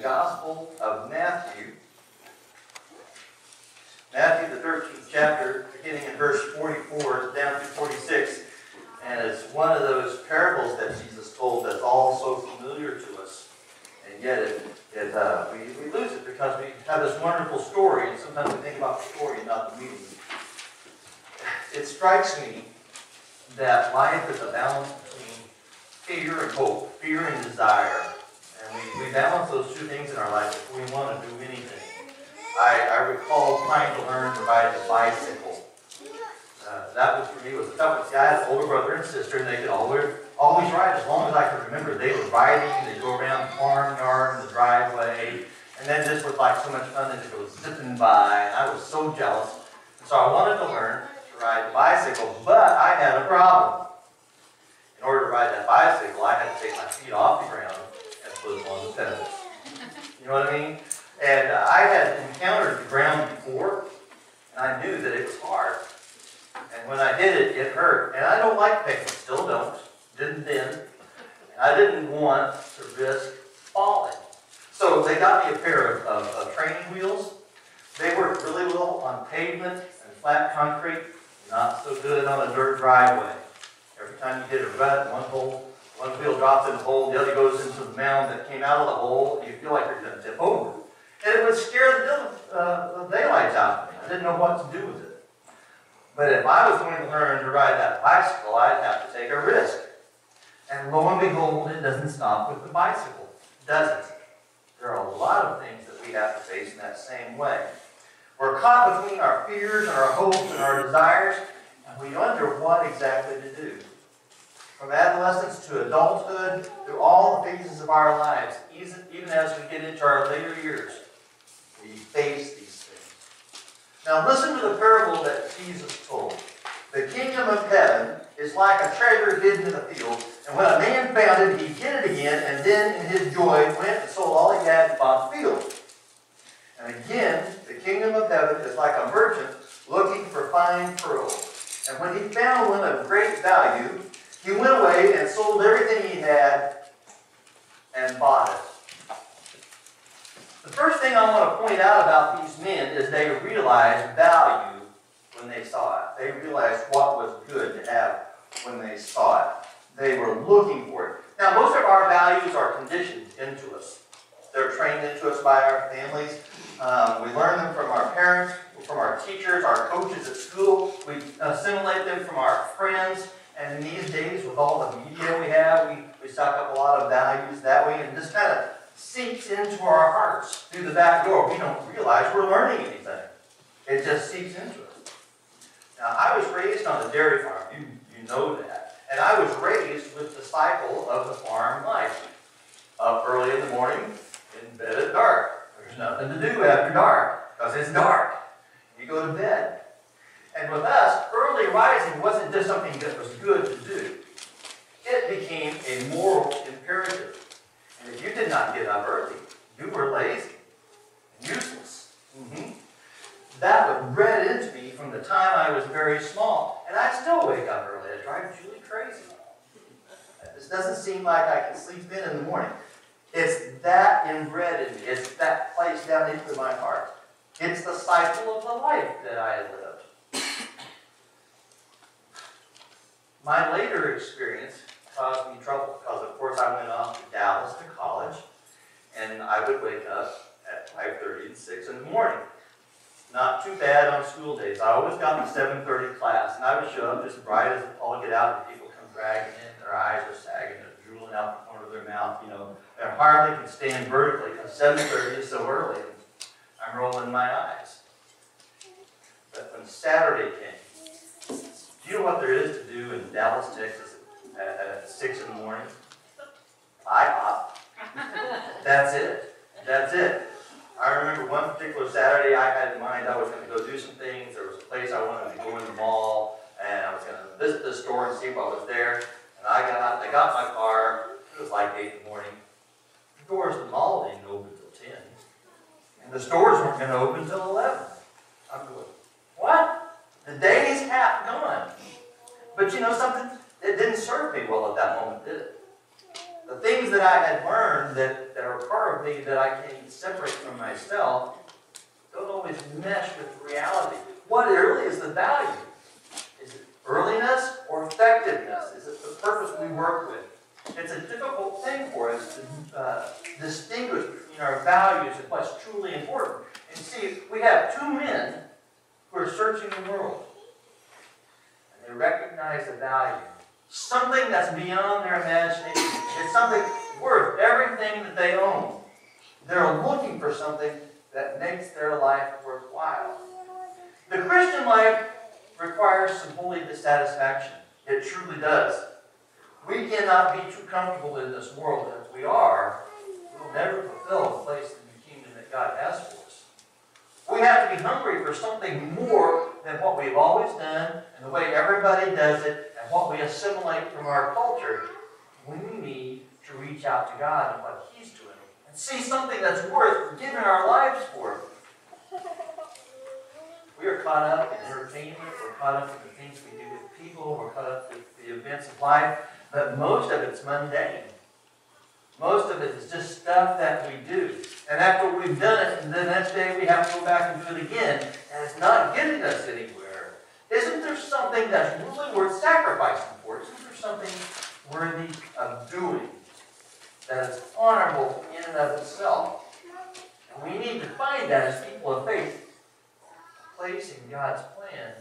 Gospel of Matthew. Matthew, the 13th chapter, beginning in verse 44 down to 46. And it's one of those parables that Jesus told that's all so familiar to us. And yet we lose it because we have this wonderful story, and sometimes we think about the story and not the meaning. It strikes me that life is a balance between fear and hope, fear and desire. And we balance those two things in our life if we want to do anything. I recall trying to learn to ride a bicycle. That was for me was a tough one. See, I had an older brother and sister, and they could always ride as long as I could remember. They were riding, they'd go around the farmyard and the driveway, and then this was like so much fun that it was zipping by, and I was so jealous. And so I wanted to learn to ride the bicycle, but I had a problem. In order to ride that bicycle, I had to take my feet off the ground and put them on the pedals. You know what I mean? And I had encountered the ground before, and I knew that it was hard. And when I did it, it hurt. And I don't like pain, still don't. Didn't then. And I didn't want to risk falling. So they got me a pair of training wheels. They worked really well on pavement and flat concrete, not so good on a dirt driveway. Every time you hit a rut, one wheel drops in the hole, the other goes into the mound that came out of the hole, and you feel like you're going to tip over. And it would scare the daylights out of me. I didn't know what to do with it. But if I was going to learn to ride that bicycle, I'd have to take a risk. And lo and behold, it doesn't stop with the bicycle, does it? There are a lot of things that we have to face in that same way. We're caught between our fears and our hopes and our desires, and we wonder what exactly to do. From adolescence to adulthood, through all the phases of our lives, even as we get into our later years, we face these things. Now listen to the parable that Jesus told. The kingdom of heaven is like a treasure hidden in a field, and when a man found it, he hid it again, and then in his joy went and sold all he had and bought the field. And again, the kingdom of heaven is like a merchant looking for fine pearls. And when he found one of great value, he went away and sold everything he had and bought it. The first thing I want to point out about these men is they realized value when they saw it. They realized what was good to have when they saw it. They were looking for it. Now, most of our values are conditioned into us. They're trained into us by our families. We learn them from our parents, from our teachers, our coaches at school. We assimilate them from our friends. And in these days, with all the media we have, we suck up a lot of values that way, and just kind of seeps into our hearts through the back door. We don't realize we're learning anything. It just seeps into us. Now, I was raised on a dairy farm. You know that. And I was raised with the cycle of the farm life. Up early in the morning, in bed at dark. There's nothing to do after dark, because it's dark. You go to bed. And with us, early rising wasn't just something that was good to do. It became a moral imperative. And if you did not get up early, you were lazy and useless. That was bred into me from the time I was very small. And I still wake up early. It drives Julie crazy. This doesn't seem like I can sleep in the morning. It's that inbred in me. It's that placed down into my heart. It's the cycle of the life that I had lived. My later experience caused me trouble because, of course, I went off to Dallas to college, and I would wake up at 5:30 and 6 in the morning. Not too bad on school days. I always got the 7:30 class, and I would show up just bright as all get out, and people come dragging in, their eyes are sagging, they're drooling out the corner of their mouth, They hardly can stand vertically because 7:30 is so early, and I'm rolling my eyes. But when Saturday came, do you know what there is to do in Dallas, Texas at 6 in the morning? IHOP. That's it. That's it. I remember one particular Saturday I had in mind I was going to go do some things. There was a place I wanted to go in the mall, and I was going to visit the store and see what was there. And I got my car. It was like 8 in the morning. The doors of the mall didn't open until 10. And the stores weren't going to open until 11. I'm going, what? The day is half gone. But you know something? It didn't serve me well at that moment, did it? The things that I had learned that are part of me that I can't separate from myself don't always mesh with reality. What really is the value? Is it earliness or effectiveness? Is it the purpose we work with? It's a difficult thing for us to distinguish between our values and what's truly important. And see, we have two men who are searching the world. And they recognize the value. Something that's beyond their imagination. It's something worth everything that they own. They're looking for something that makes their life worthwhile. The Christian life requires some holy dissatisfaction. It truly does. We cannot be too comfortable in this world as we are. We'll never fulfill the place in the kingdom that God has for us. We have to be hungry for something more than what we've always done and the way everybody does it and what we assimilate from our culture. We need to reach out to God and what He's doing and see something that's worth giving our lives for. We are caught up in entertainment, we're caught up in the things we do with people, we're caught up with the events of life, but most of it's mundane. Most of it is just stuff that we do. And after we've done it, and the next day we have to go back and do it again, and it's not getting us anywhere. Isn't there something that's really worth sacrificing for? Isn't there something worthy of doing that is honorable in and of itself? And we need to find that as people of faith, a place in God's plan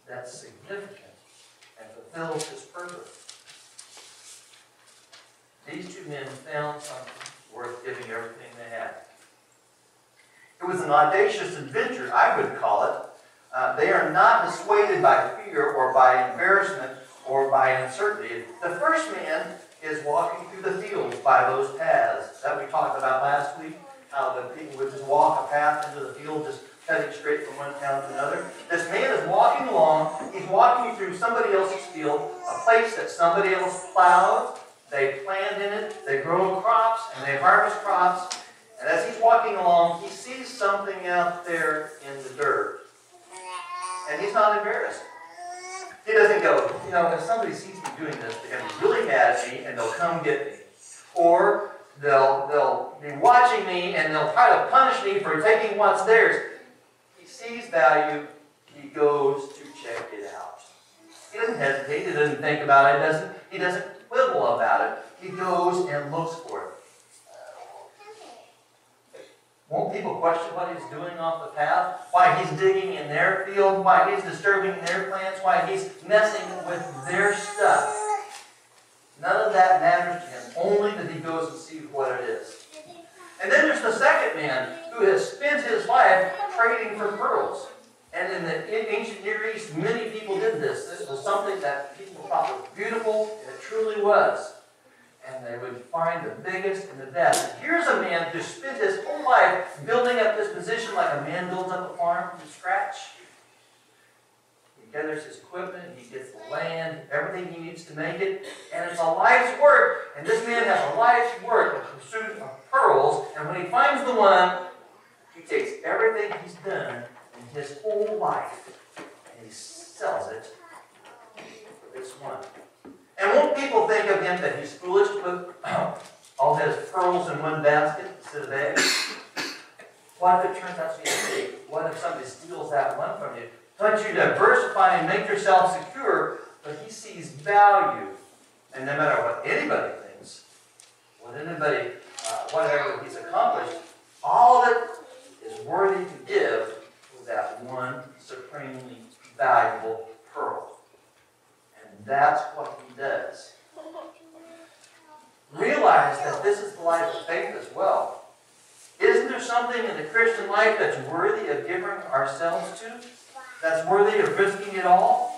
that's significant and fulfills His purpose. These two men found something worth giving everything they had. It was an audacious adventure, I would call it. They are not dissuaded by fear or by embarrassment or by uncertainty. The first man is walking through the fields by those paths that we talked about last week, how the people would just walk a path into the field, just heading straight from one town to another. This man is walking along. He's walking through somebody else's field, a place that somebody else plowed. They plant in it, they grow crops, and they harvest crops. And as he's walking along, he sees something out there in the dirt. And he's not embarrassed. He doesn't go, if somebody sees me doing this, they're going to be really mad at me and they'll come get me. Or they'll be watching me and they'll try to punish me for taking what's theirs. He sees value, he goes to check it out. He doesn't hesitate, he doesn't think about it, he doesn't quibble about it. He goes and looks for it. Won't people question what he's doing off the path? Why he's digging in their field? Why he's disturbing their plants? Why he's messing with their stuff? None of that matters to him. Only that he goes and sees what it is. And then there's the second man who has spent his life trading for pearls. And in the ancient Near East, many people did this. This was something that people thought was beautiful, and it truly was. And they would find the biggest and the best. And here's a man who spent his whole life building up this position like a man builds up a farm from scratch. He gathers his equipment, he gets the land, everything he needs to make it, and it's a life's work. And this man has a life's work of pursuit of pearls, and when he finds the one, he takes everything he's done in his whole life, and he sells it for this one. And won't people think of him that he's foolish to put all his pearls in one basket instead of eggs? What if it turns out to be a mistake? What if somebody steals that one from you? Don't you diversify and make yourself secure? But he sees value. And no matter what anybody thinks, whatever he's accomplished, all of it is worthy to give to that one supremely valuable pearl. And that's what he does. Realize that this is the life of faith as well. Isn't there something in the Christian life that's worthy of giving ourselves to? That's worthy of risking it all?